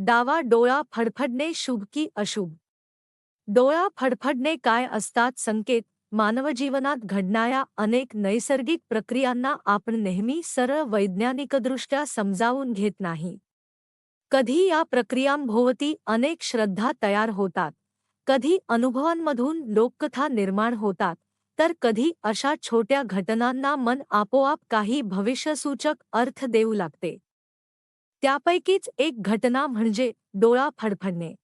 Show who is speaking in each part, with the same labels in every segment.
Speaker 1: डावा डोळा फडफडणे शुभ की अशुभ? डोळा फडफडणे काय असतात संकेत? मानवजीवनात घडणाऱ्या अनेक नैसर्गिक प्रक्रियांना आपण नेहमी सरळ वैज्ञानिकदृष्ट्या समजावून घेत नाही. कधी या प्रक्रियांभोवती अनेक श्रद्धा तयार होतात, कधी अनुभवांमधून लोककथा निर्माण होतात, तर कधी अशा छोट्या घटनांना मन आपोआप काही भविष्यसूचक अर्थ देऊ लागते. त्यापैकीच एक घटना म्हणजे डोळा फडफडणे.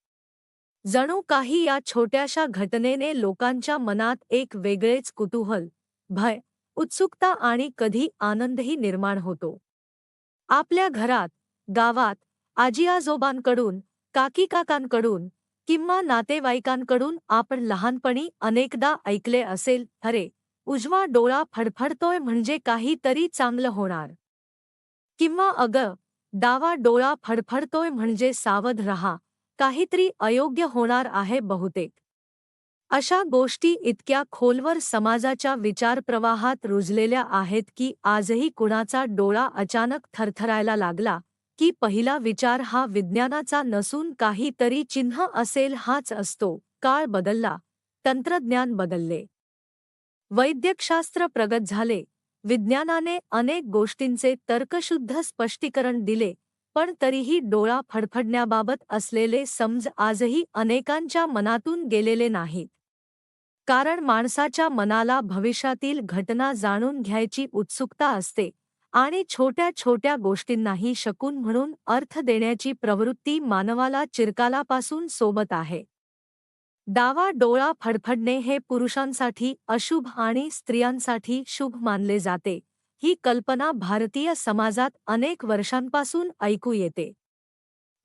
Speaker 1: जणू काही या छोट्याशा घटनेने लोकांच्या मनात एक वेगळेच कुतूहल, भय, उत्सुकता आणि कधी आनंदही निर्माण होतो. आपल्या घरात, गावात, आजी-आजोबांकडून, काकी-काकांकडून किंवा नातेवाईकांकडून आपण लहानपणी अनेकदा ऐकले असेल, "अरे, उजवा डोळा फडफडतोय म्हणजे काहीतरी चांगलं होणार." किंवा "अगं, डावा डोळा फडफडतोय म्हणजे सावध रहा, काहीतरी अयोग्य होणार आहे बहुतेक." अशा गोष्टी इतक्या खोलवर समाजाच्या विचारप्रवाहात रुजलेल्या आहेत की आजही कुणाचा डोळा अचानक थरथरायला लागला की पहिला विचार हा विज्ञानाचा नसून काहीतरी चिन्ह असेल हाच असतो. काळ बदलला, तंत्रज्ञान बदलले, वैद्यकशास्त्र प्रगत झाले, विज्ञानाने अनेक गोष्टींचे तर्कशुद्ध स्पष्टीकरण दिले, पण तरीही डोळा फडफडण्याबाबत असलेले समज आजही अनेकांच्या मनातून गेलेले नाहीत. कारण माणसाच्या मनाला भविष्यातील घटना जाणून घ्यायची उत्सुकता असते आणि छोट्या छोट्या गोष्टींनाही शकून म्हणून अर्थ देण्याची प्रवृत्ती मानवाला चिरकालापासून सोबत आहे. डावा डोळा फडफडणे हे पुरुषांसाठी अशुभ आणि स्त्रियांसाठी शुभ मानले जाते, ही कल्पना भारतीय समाजात अनेक वर्षांपासून ऐकू येते.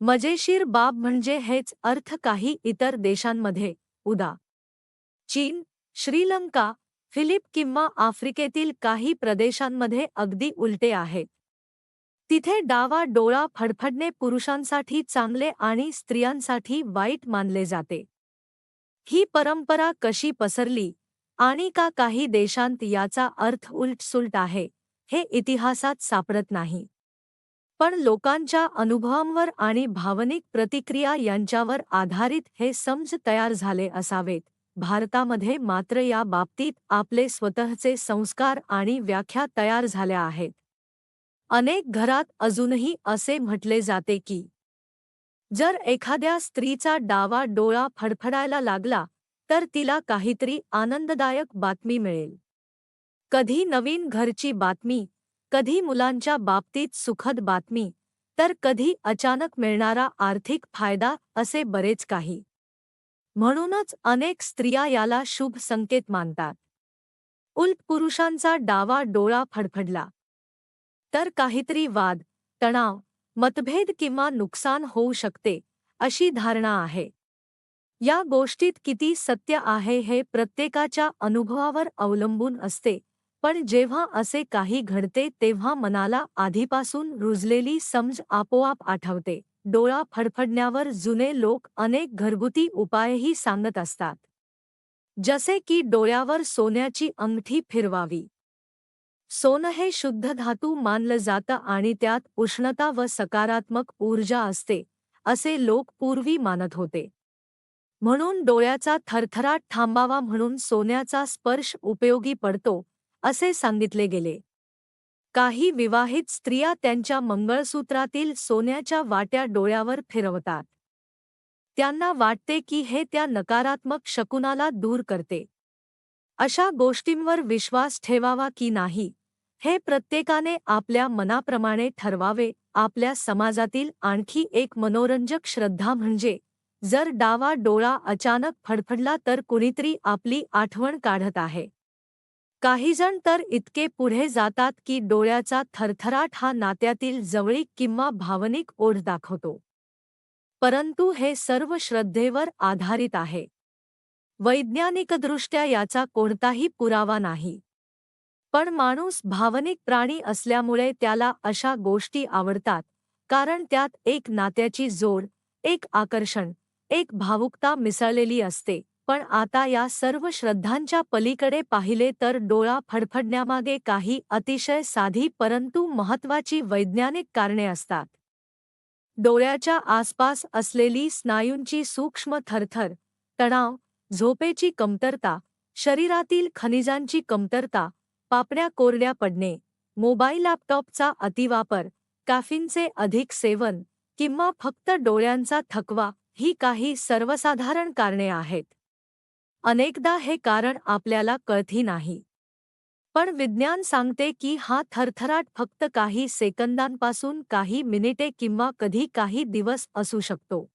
Speaker 1: मजेशीर बाब म्हणजे हेच अर्थ काही इतर देशांमध्ये, उदा. चीन, श्रीलंका, फिलिप किंवा आफ्रिकेतील काही प्रदेशांमध्ये अगदी उलटे आहेत. तिथे डावा डोळा फडफडणे पुरुषांसाठी चांगले आणि स्त्रियांसाठी वाईट मानले जाते. ही परंपरा कशी पसरली आणि का काही देशांत याचा अर्थ उलटसुलट आहे, हे इतिहासात सापडत नाही. पण लोकांच्या अनुभवांवर आणि भावनिक प्रतिक्रिया यांच्यावर आधारित हे समज तयार झाले असावेत. भारतामध्ये मात्र या बाबतीत आपले स्वतःचे संस्कार आणि व्याख्या तयार झाल्या आहेत. अनेक घरात अजूनही असे म्हटले जाते की जर एखाद्या स्त्रीचा डावा डोळा फडफडायला लागला तर तिला काहीतरी आनंददायक बातमी मिळेल. कधी नवीन घरची बातमी, कधी मुलांच्या बाबतीत सुखद बातमी, तर कधी अचानक मिळणारा आर्थिक फायदा, असे बरेच काही. म्हणूनच अनेक स्त्रिया याला शुभ संकेत मानतात. उलट पुरुषांचा डावा डोळा फडफडला तर काहीतरी वाद, तणाव, मतभेद किंवा नुकसान होऊ शकते, अशी धारणा आहे. या गोष्टीत किती सत्य आहे हे प्रत्येकाच्या अनुभवावर अवलंबून असते, पण जेव्हा असे काही घडते तेव्हा मनाला आधीपासून रुजलेली समज आपोआप आठवते. डोळा फडफडण्यावर जुने लोक अनेक घरगुती उपायही सांगत असतात. जसे की डोळ्यावर सोन्याची अंगठी फिरवावी. सोनं हे शुद्ध धातू मानलं जातं आणि त्यात उष्णता व सकारात्मक ऊर्जा असते, असे लोक पूर्वी मानत होते. म्हणून डोळ्याचा थरथराट थांबावा म्हणून सोन्याचा स्पर्श उपयोगी पडतो, असे सांगितले गेले. काही विवाहित स्त्रिया त्यांच्या मंगळसूत्रातील सोन्याच्या वाट्या डोळ्यावर फिरवतात. त्यांना वाटते की हे त्या नकारात्मक शकुनाला दूर करते. अशा गोष्टींवर विश्वास ठेवावा की नाही, हे प्रत्येकाने आपल्या मनाप्रमाणे ठरवावे. आपल्या समाजातील आणखी एक मनोरंजक श्रद्धा म्हणजे जर डावा डोळा अचानक फडफडला तर कुणीतरी आपली आठवण काढत आहे. काहीजण तर इतके पुढे जातात की डोळ्याचा थरथराट हा नात्यातील जवळीक किंवा भावनिक ओढ दाखवतो. परंतु हे सर्व श्रद्धेवर आधारित आहे. वैज्ञानिकदृष्ट्या याचा कोणताही पुरावा नाही. पण माणूस भावनिक प्राणी असल्यामुळे त्याला अशा गोष्टी आवडतात, कारण त्यात एक नात्याची जोड, एक आकर्षण, एक भावुकता मिसळलेली असते. पण आता या सर्व श्रद्धांच्या पलीकडे पाहिले तर डोळा फडफडण्यामागे काही अतिशय साधी परंतु महत्त्वाची वैज्ञानिक कारणे असतात. डोळ्याच्या आसपास असलेली स्नायूंची सूक्ष्म थरथर, तणाव, झोपेची कमतरता, शरीरातील खनिजांची कमतरता, पापण्या कोरड्या पडणे, मोबाईल लॅपटॉपचा अतिवापर, कॅफीनचे अधिक सेवन किंवा फक्त डोळ्यांचा थकवा ही काही सर्वसाधारण कारणे आहेत. अनेकदा हे कारण आपल्याला कळतही नाही. पण विज्ञान सांगते की हा थरथराट फक्त काही सेकंदांपासून काही मिनिटे किंवा कधी काही दिवस असू शकतो.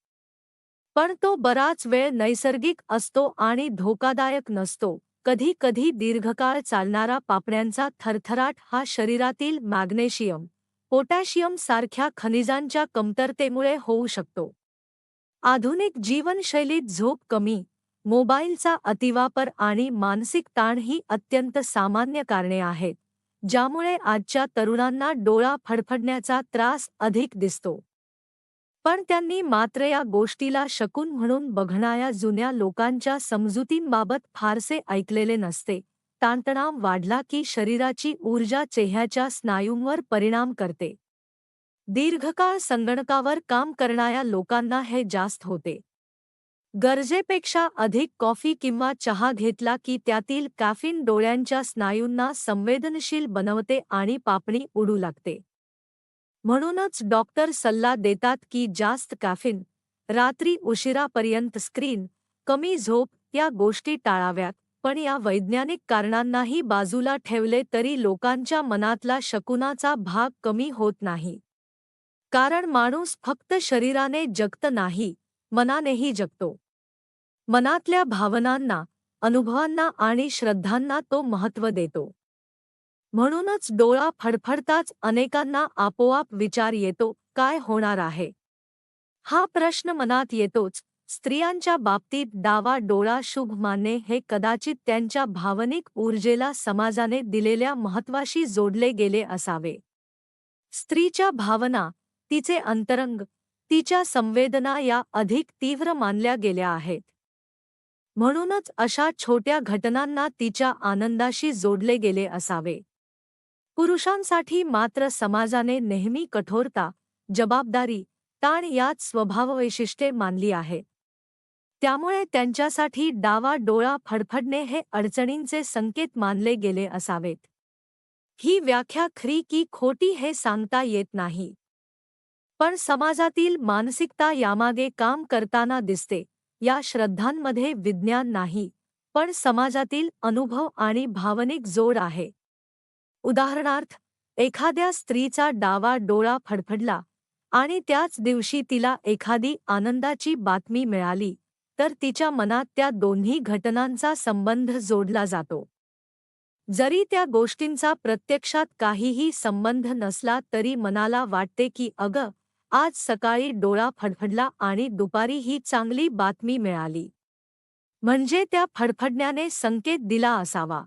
Speaker 1: पण तो बराच वेळ नैसर्गिक असतो आणि धोकादायक नसतो. कधी कधी दीर्घकाळ चालणारा पापण्यांचा थरथराट हा शरीरातील मॅग्नेशियम, पोटॅशियम सारख्या खनिजांच्या कमतरतेमुळे होऊ शकतो. आधुनिक जीवनशैलीत झोप कमी, मोबाईलचा अतिवापर आणि मानसिक ताण ही अत्यंत सामान्य कारणे आहेत, ज्यामुळे आजच्या तरुणांना डोळा फडफडण्याचा त्रास अधिक दिसतो. पण त्यांनी मात्र या गोष्टीला शकून म्हणून बघणाऱ्या जुन्या लोकांच्या समजुतींबाबत फारसे ऐकलेले नसते. ताणतणाव वाढला की शरीराची ऊर्जा चेहऱ्याच्या स्नायूंवर परिणाम करते. दीर्घकाळ संगणकावर काम करणाऱ्या लोकांना हे जास्त होते. गरजेपेक्षा अधिक कॉफी किंवा चहा घेतला की त्यातील कॅफीन डोळ्यांच्या स्नायूंना संवेदनशील बनवते आणि पापणी उडू लागते. म्हणूनच डॉक्टर सल्ला देतात की जास्त कॅफीन, रात्री उशिरापर्यंत स्क्रीन, कमी झोप या गोष्टी टाळाव्यात. पण या वैज्ञानिक कारणांनाही बाजूला ठेवले तरी लोकांच्या मनातला शकुनाचा भाग कमी होत नाही. कारण माणूस फक्त शरीराने जगत नाही, मनानेही जगतो. मनातल्या भावनांना, अनुभवांना आणि श्रद्धांना तो महत्त्व देतो. म्हणूनच डोळा फडफडताच अनेकांना आपोआप विचार येतो, काय होणार आहे? हा प्रश्न मनात येतोच. स्त्रियांच्या बाबतीत डावा डोळा शुभ मानणे हे कदाचित त्यांच्या भावनिक ऊर्जेला समाजाने दिलेल्या महत्त्वाशी जोडले गेले असावे. स्त्रीच्या भावना, तिचे अंतरंग, तिच्या संवेदना या अधिक तीव्र मानल्या गेल्या आहेत. म्हणूनच अशा छोट्या घटनांना तिच्या आनंदाशी जोडले गेले असावे. पुरुषांसाठी मात्र समाजाने नेहमी कठोरता, जबाबदारी, ताण यात स्वभाववैशिष्ट्ये मानली आहेत. त्यामुळे त्यांच्यासाठी डावा डोळा फडफडणे हे अडचणींचे संकेत मानले गेले असावेत. ही व्याख्या खरी की खोटी हे सांगता येत नाही. पण समाजातील मानसिकता यामागे काम करताना दिसते. या श्रद्धांमध्ये विज्ञान नाही, पण समाजातील अनुभव आणि भावनिक जोड आहे. उदाहरणार्थ, एखाद्या स्त्रीचा डावा डोळा फडफडला आणि त्याच दिवशी तिला एखादी आनंदाची बातमी मिळाली, तर तिच्या मनात त्या दोन्ही घटनांचा संबंध जोडला जातो. जरी त्या गोष्टींचा प्रत्यक्षात काहीही संबंध नसला तरी मनाला वाटते की अगं, आज सकाळी डोळा फडफडला आणि दुपारी ही चांगली बातमी मिळाली. म्हणजे त्या फडफडण्याने संकेत दिला असावा.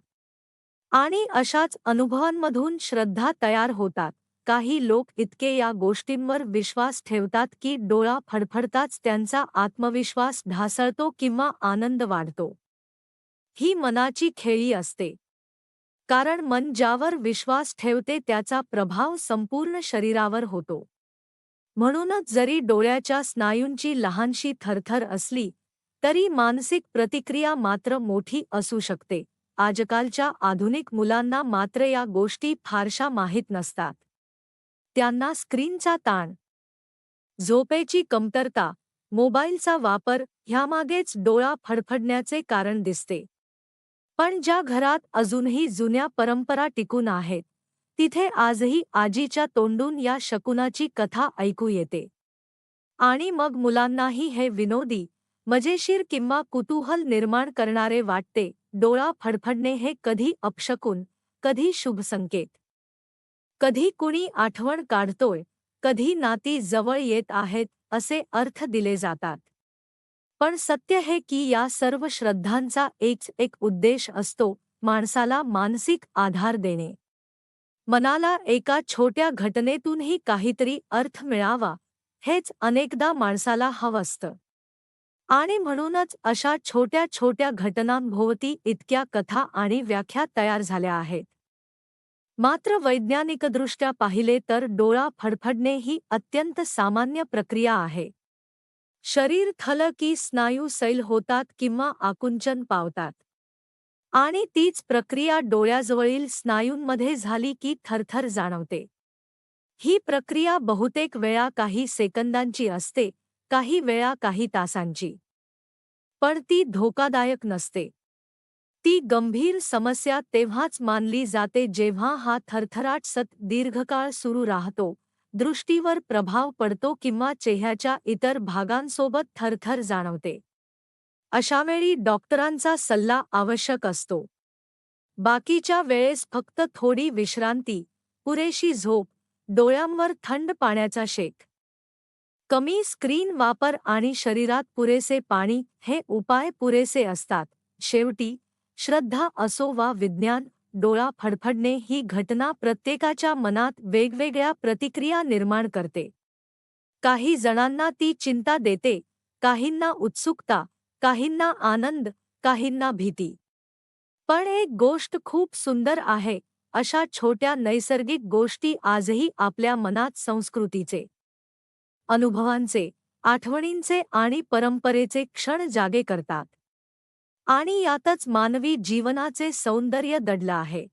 Speaker 1: आणि अशाच अनुभवांमधून श्रद्धा तयार होतात. काही लोक इतके या गोष्टींवर विश्वास ठेवतात की डोळा फडफडताच त्यांचा आत्मविश्वास ढासळतो किंवा आनंद वाढतो. ही मनाची खेळी असते. कारण मन ज्यावर विश्वास ठेवते त्याचा प्रभाव संपूर्ण शरीरावर होतो. म्हणूनच जरी डोळ्याच्या स्नायूंची लहानशी थरथर असली, तरी मानसिक प्रतिक्रिया मात्र मोठी असू शकते. आजकालच्या आधुनिक मुलांना मात्र या गोष्टी फारशा माहीत नसतात. त्यांना स्क्रीनचा ताण, झोपेची कमतरता, मोबाईलचा वापर ह्यामागेच डोळा फडफडण्याचे कारण दिसते. पण ज्या घरात अजूनही जुन्या परंपरा टिकून आहेत, तिथे आजही आजीच्या तोंडून या शकुनाची कथा ऐकू येते. आणि मग मुलांनाही हे विनोदी, मजेशीर किंवा कुतूहल निर्माण करणारे वाटते. डोळा फडफडणे हे कधी अपशकुन, कधी शुभसंकेत. कधी कुणी आठवण काढतोय, कधी नाती जवळ येत आहेत असे अर्थ दिले जातात. पण सत्य हे की या सर्व श्रद्धांचा एक उद्देश असतो, माणसाला मानसिक आधार देणे. मनाला एका छोट्या घटनेतूनही काहीतरी अर्थ मिळावा, हेच अनेकदा माणसाला हवं असतं. आणि म्हणूनच अशा छोट्या छोट्या घटनांभोवती इतक्या कथा आणि व्याख्या तयार झाल्या आहेत. मात्र वैज्ञानिकदृष्ट्या पाहिले तर डोळा फडफडणे ही अत्यंत सामान्य प्रक्रिया आहे. शरीर थल की स्नायू सैल होतात किंवा आकुंचन पावतात. आणि तीच प्रक्रिया डोळ्याजवळील स्नायूंमध्ये झाली की थरथर जाणवते. ही प्रक्रिया बहुतेक वेळा काही सेकंदांची असते, काही वेळा काही तासांची. पण ती धोकादायक नसते. ती गंभीर समस्या तेव्हाच मानली जाते जेव्हा हा थरथराट दीर्घकाळ सुरू राहतो, दृष्टीवर प्रभाव पडतो किंवा चेहऱ्याच्या इतर भागांसोबत थरथर जाणवते. अशावेळी डॉक्टरांचा सल्ला आवश्यक असतो. बाकीच्या वेळेस फक्त थोडी विश्रांती, पुरेशी झोप, डोळ्यांवर थंड पाण्याचा शेक, कमी स्क्रीन वापर आणि शरीरात पुरेसे पाणी हे उपाय पुरेसे असतात. शेवटी, श्रद्धा असो वा विज्ञान, डोळा फडफडणे ही घटना प्रत्येकाच्या मनात वेगवेगळ्या प्रतिक्रिया निर्माण करते. काही जणांना ती चिंता देते, काहींना उत्सुकता, काहींना आनंद, काहींना भीती. पण एक गोष्ट खूप सुंदर आहे, अशा छोट्या नैसर्गिक गोष्टी आजही आपल्या मनात संस्कृतीचे, अनुभवांचे, आठवणींचे आणि परंपरेचे क्षण जागे करतात. आणि यातच मानवी जीवनाचे सौंदर्य दडलं आहे.